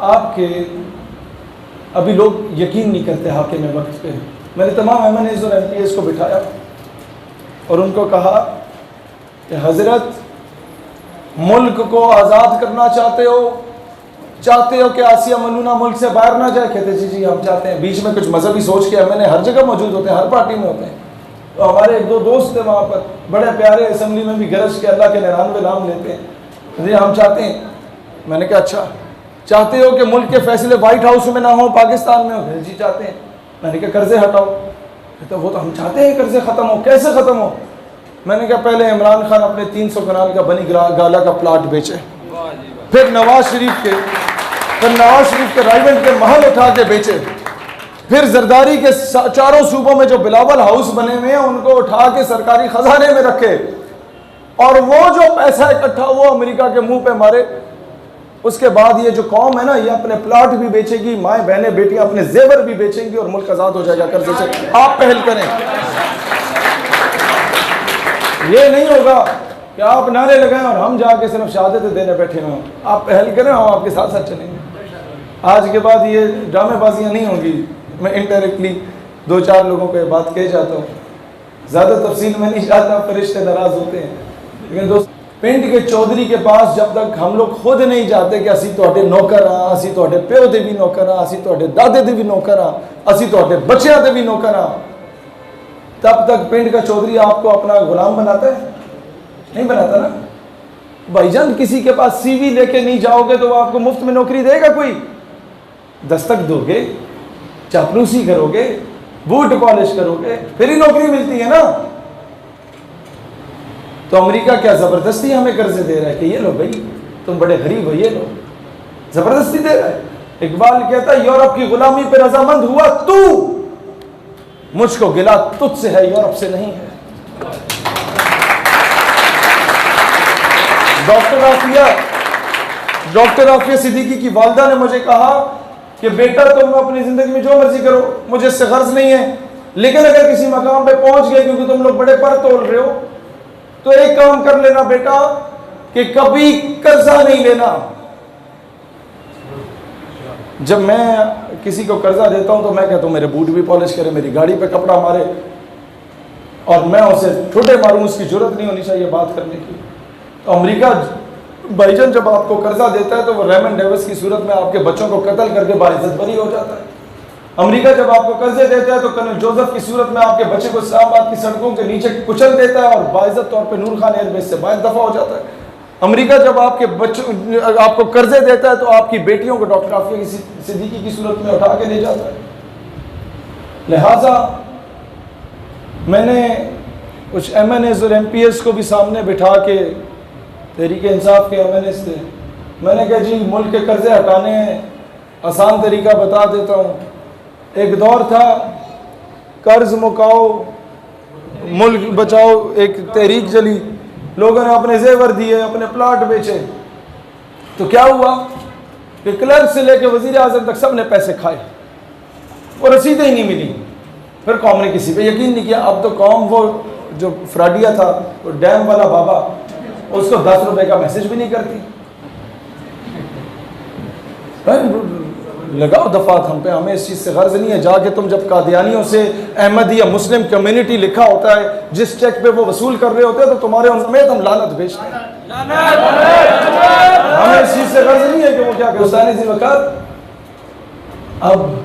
आपके अभी लोग यकीन नहीं करते हाकिम वक्त पे। मैंने तमाम MNAs और MPAs को बिठाया और उनको कहा कि हज़रत, मुल्क को आज़ाद करना चाहते हो कि आसिया मलूना मुल्क से बाहर ना जाए? कहते जी हम चाहते हैं। बीच में कुछ मजहबी सोच के MNA हर जगह मौजूद होते हैं, हर पार्टी में होते हैं। तो हमारे एक दो दोस्त थे वहाँ पर, बड़े प्यारे, असेंबली में भी गरज के अल्लाह के 99 नाम लेते हैं। जी हम चाहते हैं। मैंने कहा अच्छा, चाहते हो कि मुल्क के फैसले वाइट हाउस में ना हो, पाकिस्तान में हो? जी चाहते हैं। मैंने कहा कर्जे हटाओ। तो वो तो हम चाहते हैं कर्जे ख़त्म हो। कैसे ख़त्म हो? मैंने कहा पहले इमरान खान अपने 300 कनाल का बनी गाला का प्लाट बेचे, फिर नवाज शरीफ के रायगंज के महल उठा के बेचे, फिर जरदारी के चारों सूबों में जो बिलावल हाउस बने हुए हैं उनको उठा के सरकारी खजाने में रखे, और वो जो पैसा इकट्ठा वो अमेरिका के मुंह पे मारे। उसके बाद ये जो कौम है ना, ये अपने प्लाट भी बेचेगी, माए बहनें बेटियां अपने जेवर भी बेचेंगी और मुल्क आजाद हो जाएगा कर्जे से। आप पहल करें। ये नहीं होगा कि आप नारे लगाएं और हम जाके सिर्फ शहादत देने बैठे हों। आप पहल करें, हम आपके साथ साथ चलेंगे। आज के बाद ये ड्रामेबाजियाँ नहीं होंगी। मैं इनडायरेक्टली 2-4 लोगों को ये बात कह जाता हूँ, ज़्यादा तफसील में नहीं जाता, फरिश्ते नाराज़ होते हैं। लेकिन दोस्त, पिंड के चौधरी के पास जब तक हम लोग खुद नहीं जाते कि असी तुहाडे नौकर हाँ, असी तुहाडे प्यो दे भी नौकर हाँ, असी तुहाडे दादे दे भी नौकर हाँ, असी तुहाडे बच्चों दे भी नौकर हाँ, तब तक पिंड का चौधरी आपको अपना गुलाम बनाता है? नहीं बनाता ना भाईजान। किसी के पास CV लेके नहीं जाओगे तो वो आपको मुफ्त में नौकरी देगा कोई? दस्तक दोगे, चापलूसी करोगे, बूट पॉलिश करोगे, फिर ही नौकरी मिलती है ना। तो अमेरिका क्या जबरदस्ती हमें कर्जे दे रहा है कि ये लो भाई, तुम बड़े गरीब हो, ये लो, जबरदस्ती दे रहा है। इकबाल कहता है यूरोप की गुलामी पे रजामंद हुआ तू, मुझको गिला तुझसे है, यूरोप से नहीं है। डॉक्टर आफिया सिद्दीकी की वालिदा ने मुझे कहा कि बेटा तुम अपनी जिंदगी में जो मर्जी करो, मुझे इससे गर्ज नहीं है, लेकिन अगर किसी मकाम पे पहुंच गए, क्योंकि तुम लोग बड़े पर तोल रहे हो, तो एक काम कर लेना बेटा कि कभी कर्जा नहीं लेना। जब मैं किसी को कर्जा देता हूं तो मैं कहता हूं मेरे बूट भी पॉलिश करे, मेरी गाड़ी पे कपड़ा मारे, और मैं उसे ठुड्डे मारूं, उसकी जरूरत नहीं होनी चाहिए बात करने की। तो अमेरिका भाईजान जब आपको कर्जा देता है तो वो रेमन डेविस की सूरत में आपके बच्चों को कत्ल करके बाइज्जत बरी हो जाता है। अमेरिका जब आपको कर्जे देता है तो कर्नल जोसेफ की सूरत में आपके बच्चे को इस्लामाबाद की सड़कों के नीचे कुचल देता है और बाइज्जत तौर पे नूर खान एयरबेस से बाहर दफा हो जाता है। अमेरिका जब आपके बच्चों आपको कर्जे देता है तो आपकी बेटियों को डॉक्टर आफिया सिद्दीकी की सूरत में उठा के ले जाता है। लिहाजा मैंने कुछ MNAs और MPAs को भी सामने बिठा के, तहरीक इंसाफ के MNAs थे, मैंने कहा जी मुल्क के कर्जे हटाने आसान तरीका बता देता हूँ। एक दौर था कर्ज मुकाओ मुल्क बचाओ, एक तहरीक चली, लोगों ने अपने जेवर दिए, अपने प्लाट बेचे, तो क्या हुआ कि क्लर्क से लेकर वजीर आजम तक सब ने पैसे खाए और रसीदें ही नहीं मिली। फिर कौम ने किसी पे यकीन नहीं किया। अब तो कौम, वो जो फ्राडिया था, वो डैम वाला बाबा, उसको 10 रुपए का मैसेज भी नहीं करती। लगाओ दफात हम पे, हमें इस चीज़ से गर्ज नहीं है। जाके तुम जब कादियानियों से अहमदी या मुस्लिम कम्युनिटी लिखा होता है, जिस चेक पे वो वसूल कर रहे होते हैं, तो तुम्हारे समेत हम लानत भेजते हैं। हमें इस चीज़ से गर्ज नहीं है कि वो क्या वक़्त। अब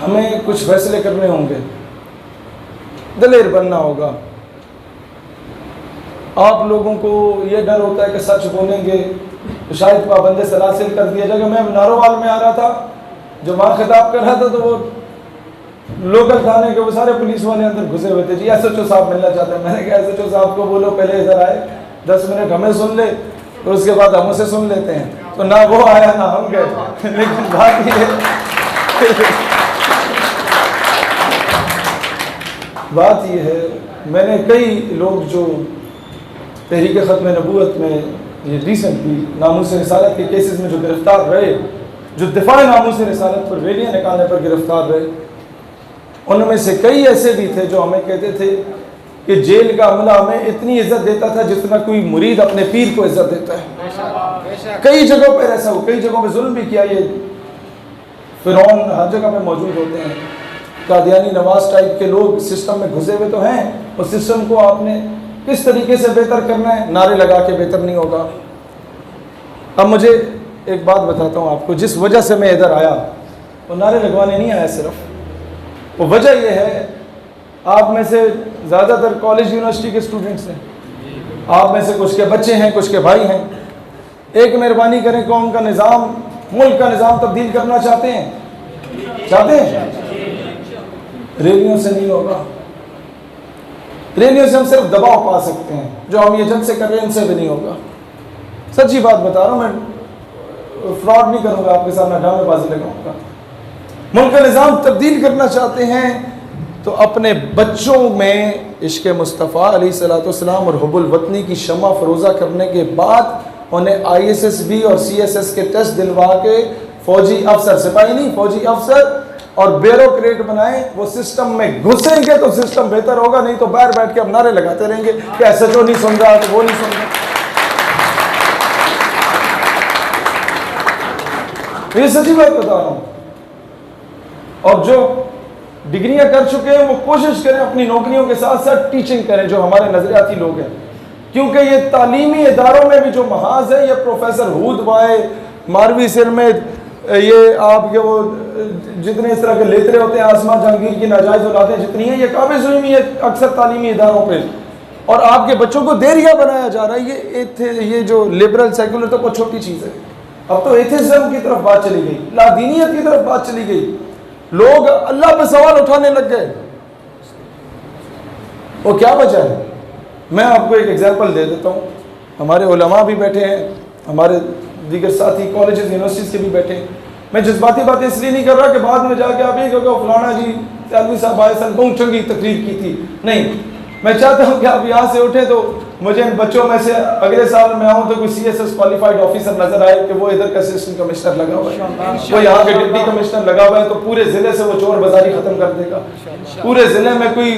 हमें कुछ फैसले करने होंगे, दलेर बनना होगा। आप लोगों को ये डर होता है कि सच बोलेंगे तो शायद पाबंदे सलासिल कर दिया जाएगा। मैं नारोवाल में आ रहा था, जो वहाँ खिताब कर रहा था, तो वो लोकल थाने के वो सारे पुलिस वाले अंदर घुसे हुए थे। जी SHO साहब मिलना चाहते हैं। मैंने कहा SHO साहब को बोलो पहले इधर आए, 10 मिनट हमें सुन ले, तो उसके बाद हम उसे सुन लेते हैं। तो ना वो आया ना हम गए। लेकिन बात ये है, मैंने कई लोग जो तहरीक ख़त्म नबूवत में ये रिसेंटली नामूस रिसालत के केसेस में जो गिरफ्तार रहे, जो दिफा नामूस रिसालत पर रैलियाँ निकालने पर गिरफ्तार रहे, उनमें से कई ऐसे भी थे जो हमें कहते थे कि जेल का अमला हमें इतनी इज्जत देता था जितना कोई मुरीद अपने पीर को इज्जत देता है। कई जगहों पर ऐसा हो, कई जगहों पे जुल्म भी किया। ये फिरौन हर जगह पे मौजूद होते हैं। कादियानी नवाज टाइप के लोग सिस्टम में घुसे हुए तो हैं। उस सिस्टम को आपने किस तरीके से बेहतर करना है, नारे लगा के बेहतर नहीं होगा। अब मुझे एक बात बताता हूँ आपको, जिस वजह से मैं इधर आया वो नारे लगवाने नहीं आया सिर्फ, वो वजह ये है, आप में से ज़्यादातर कॉलेज यूनिवर्सिटी के स्टूडेंट्स हैं, आप में से कुछ के बच्चे हैं, कुछ के भाई हैं। एक मेहरबानी करें, कौम का निज़ाम, मुल्क का निज़ाम तब्दील करना चाहते हैं? चाहते हैं? रैलियों से नहीं होगा। रैलियों से हम सिर्फ दबाव पा सकते हैं, जो हम ये जब से कर रहे हैं इनसे भी नहीं होगा। सच्ची बात बता रहा हूँ, मैं फ्रॉड नहीं करूँगा आपके साथ, मैं ड्रामेबाजी लगाऊंगा। मुल्क का निज़ाम तब्दील करना चाहते हैं तो अपने बच्चों में इश्क़ मुस्तफ़ा अलैहिस्सलाम और हुब्बुल वतनी की शम्मा फरोज़ा करने के बाद उन्हें ISSB और CSS के टेस्ट दिलवा के फौजी अफसर, सिपाही नहीं, फौजी अफसर और ब्यूरोक्रेट बनाए। वो सिस्टम में घुसेंगे तो सिस्टम बेहतर होगा, नहीं तो बाहर बैठ के हम नारे लगाते रहेंगे कि SHO नहीं सुन रहा तो वो नहीं सुन रहा। ये सच्ची बात बता रहा हूँ। और जो डिग्रियां कर चुके हैं वो कोशिश करें अपनी नौकरियों के साथ साथ टीचिंग करें, जो हमारे नजरियाती लोग हैं, क्योंकि ये तालीमी इदारों में भी जो महाज है, ये प्रोफेसर हूद बाए, मारवी सिर में, ये आपके वो जितने इस तरह के लेतरे होते हैं, आसमा जहांगीर की नाजायज औलादें जितनी हैं, ये काबिज हुई है अक्सर तालीमी इदारों पे। और आपके बच्चों को देरिया बनाया जा रहा है। ये जो लिबरल सेकुलर तो बहुत छोटी चीज़ है, अब तो एथिज्म की तरफ बात चली गई, लादीनियत की तरफ बात चली गई, लोग अल्लाह पे सवाल उठाने लग गए। वो क्या वजह है? मैं आपको एक एग्जांपल दे देता हूँ। हमारे उलमा भी बैठे हैं, हमारे दीगर साथी कॉलेजेस यूनिवर्सिटीज़ के भी बैठे हैं। मैं जज्बाती बातें इसलिए नहीं कर रहा कि बाद में जाके आप ये कहो फलाना जी आदमी साहब आए सन बहुत चंगी तकरीर की थी, नहीं। मैं चाहता हूँ कि आप यहाँ से उठे तो मुझे इन बच्चों में से अगले साल मैं आऊँ तो कोई CSS क्वालिफाइड ऑफिसर नजर आए कि वो इधर का असिस्टेंट कमिश्नर लगा हुआ है, वो यहाँ के डिप्टी कमिश्नर लगा हुआ है, तो पूरे ज़िले से वो चोर बाजारी ख़त्म कर देगा। पूरे ज़िले में कोई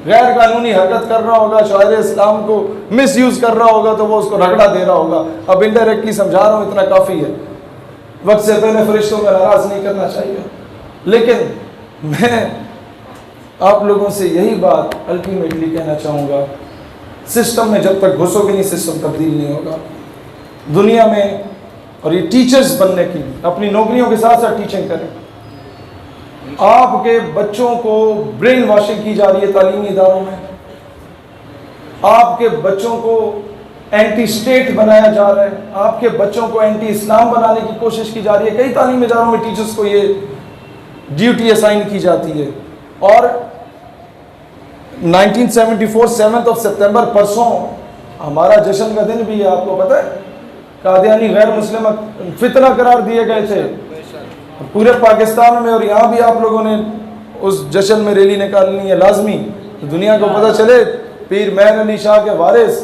गैर कानूनी हरकत कर रहा होगा, शायर इस्लाम को मिस यूज़ कर रहा होगा, तो वो उसको रगड़ा दे रहा होगा। अब इनडायरेक्टली समझा रहा हूँ, इतना काफ़ी है। वक्त से पहले फरिश्तों को नाराज़ नहीं करना चाहिए, लेकिन मैं आप लोगों से यही बात अल्टीमेटली कहना चाहूँगा, सिस्टम में जब तक घुसोगे नहीं, सिस्टम तब्दील नहीं होगा दुनिया में। और ये टीचर्स बनने की अपनी नौकरियों के साथ साथ टीचिंग करें। आपके बच्चों को ब्रेन वॉशिंग की जा रही है तालीमी इदारों में, आपके बच्चों को एंटी स्टेट बनाया जा रहा है, आपके बच्चों को एंटी इस्लाम बनाने की कोशिश की जा रही है। कई तालीमी इदारों में टीचर्स को ये ड्यूटी असाइन की जाती है। और 1974 7 सितंबर परसों हमारा जश्न का दिन भी है, आपको पता है। कादियानी गैर मुस्लिम फितना करार दिए गए थे पूरे पाकिस्तान में, और यहाँ भी आप लोगों ने उस जश्न में रैली निकालनी है लाजमी, तो दुनिया को पता चले पीर मेहर अली शाह के वारिस,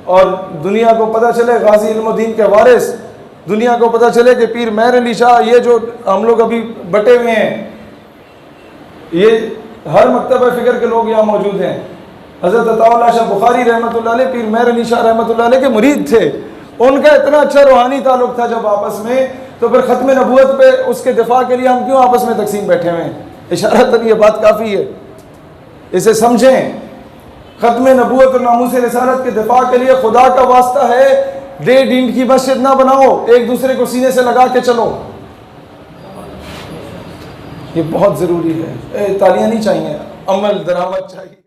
और दुनिया को पता चले गाजी इल्मुद्दीन के वारिस, दुनिया को पता चले कि पीर मेहर अली शाह, ये जो हम लोग अभी बटे हुए हैं, ये हर मकतबा फ़िक्र के लोग यहाँ मौजूद हैं। हज़रत अताउल्लाह शाह बुखारी रहमतुल्लाह अलैह पीर मेहर अली शाह रहमतुल्लाह अलैह के मुरीद थे। उनका इतना अच्छा रूहानी ताल्लुक़ था जब आपस में, तो फिर ख़त्म नबूवत पे उसके दिफा के लिए हम क्यों आपस में तकसीम बैठे हुए हैं? इशारतन ये बात काफ़ी है, इसे समझें। ख़त्म नबूवत और नामूस रिसालत के दिफा के लिए खुदा का वास्ता है, डेढ़ ईंट की मस्जिद ना बनाओ, एक दूसरे को सीने से लगा के चलो, ये बहुत ज़रूरी है। तालियां नहीं चाहिए, अमल दरामद चाहिए।